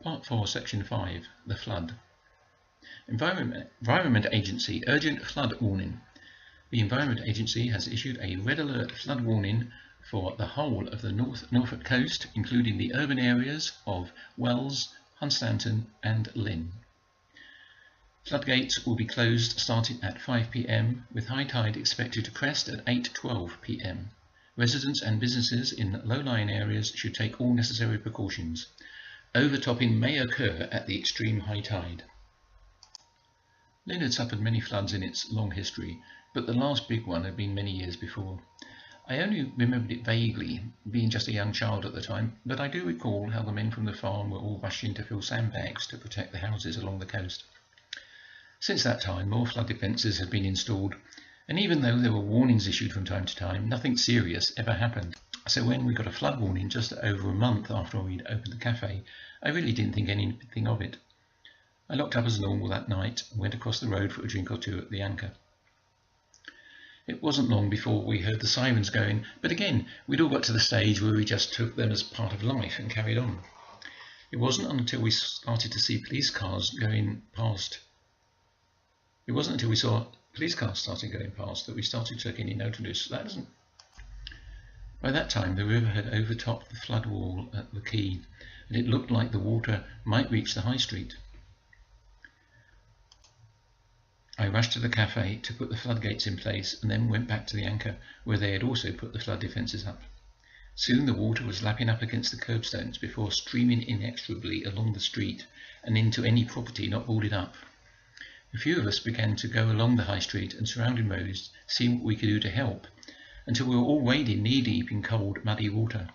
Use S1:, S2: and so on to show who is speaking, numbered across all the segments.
S1: Part 4, Section 5, The Flood. Environment Agency Urgent Flood Warning. The Environment Agency has issued a red alert flood warning for the whole of the Norfolk coast, including the urban areas of Wells, Hunstanton and Lynn. Floodgates will be closed starting at 5 p.m, with high tide expected to crest at 8:12 p.m. Residents and businesses in low-lying areas should take all necessary precautions. Overtopping may occur at the extreme high tide. Lynn had suffered many floods in its long history, but the last big one had been many years before. I only remembered it vaguely, being just a young child at the time, but I do recall how the men from the farm were all rushing to fill sandbags to protect the houses along the coast. Since that time, more flood defences had been installed, and even though there were warnings issued from time to time, nothing serious ever happened. So when we got a flood warning just over a month after we'd opened the cafe, I really didn't think anything of it. I locked up as normal that night and went across the road for a drink or two at the Anchor. It wasn't long before we heard the sirens going, but again, we'd all got to the stage where we just took them as part of life and carried on. It wasn't until we started to see police cars going past. It wasn't until we saw police cars started going past that we started taking any notice. By that time, the river had overtopped the flood wall at the quay, and it looked like the water might reach the high street. I rushed to the cafe to put the floodgates in place and then went back to the Anchor, where they had also put the flood defences up. Soon the water was lapping up against the curbstones before streaming inexorably along the street and into any property not boarded up. A few of us began to go along the high street and surrounding roads, seeing what we could do to help, until we were all wading knee-deep in cold, muddy water.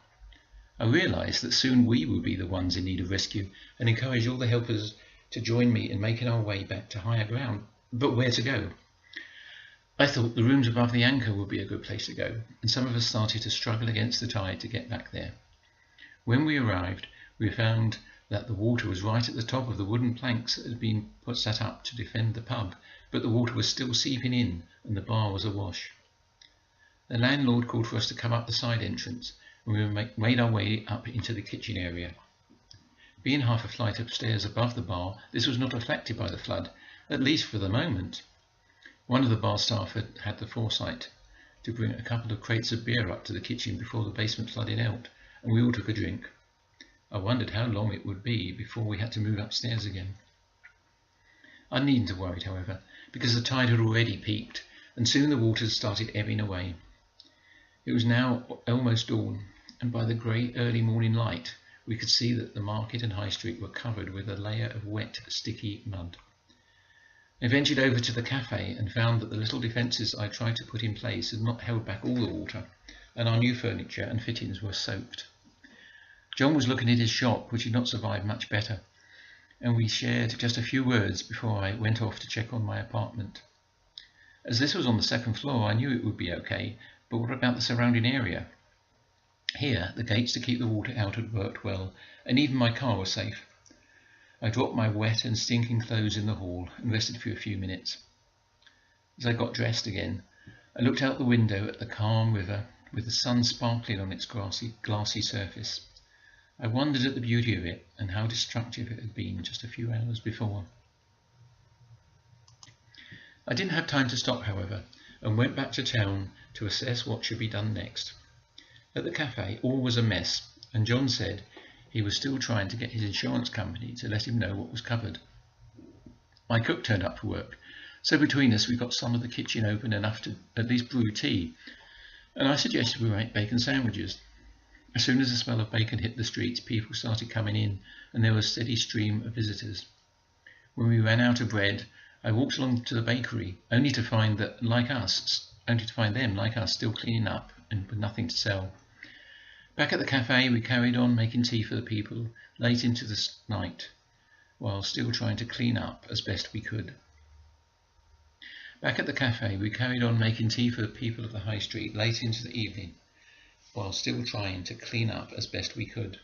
S1: I realised that soon we would be the ones in need of rescue, and encouraged all the helpers to join me in making our way back to higher ground. But where to go? I thought the rooms above the Anchor would be a good place to go, and some of us started to struggle against the tide to get back there. When we arrived, we found that the water was right at the top of the wooden planks that had been set up to defend the pub, but the water was still seeping in and the bar was awash. The landlord called for us to come up the side entrance, and we made our way up into the kitchen area. Being half a flight upstairs above the bar, this was not affected by the flood, at least for the moment. One of the bar staff had the foresight to bring a couple of crates of beer up to the kitchen before the basement flooded out, and we all took a drink. I wondered how long it would be before we had to move upstairs again. I needn't have worried, however, because the tide had already peaked, and soon the waters started ebbing away. It was now almost dawn, and by the grey early morning light we could see that the market and high street were covered with a layer of wet, sticky mud. I ventured over to the cafe and found that the little defences I tried to put in place had not held back all the water, and our new furniture and fittings were soaked. John was looking at his shop, which had not survived much better, and we shared just a few words before I went off to check on my apartment. As this was on the second floor, I knew it would be okay, but what about the surrounding area? Here, the gates to keep the water out had worked well, and even my car was safe. I dropped my wet and stinking clothes in the hall and rested for a few minutes. As I got dressed again, I looked out the window at the calm river with the sun sparkling on its glassy surface. I wondered at the beauty of it and how destructive it had been just a few hours before. I didn't have time to stop, however, and went back to town to assess what should be done next. At the cafe, all was a mess, and John said he was still trying to get his insurance company to let him know what was covered. My cook turned up for work, so between us we got some of the kitchen open enough to at least brew tea, and I suggested we make bacon sandwiches. As soon as the smell of bacon hit the streets, people started coming in, and there was a steady stream of visitors. When we ran out of bread, I walked along to the bakery, only to find them, like us, still cleaning up and with nothing to sell. Back at the cafe, we carried on making tea for the people late into the night, while still trying to clean up as best we could. Back at the cafe, we carried on making tea for the people of the high street late into the evening, while still trying to clean up as best we could.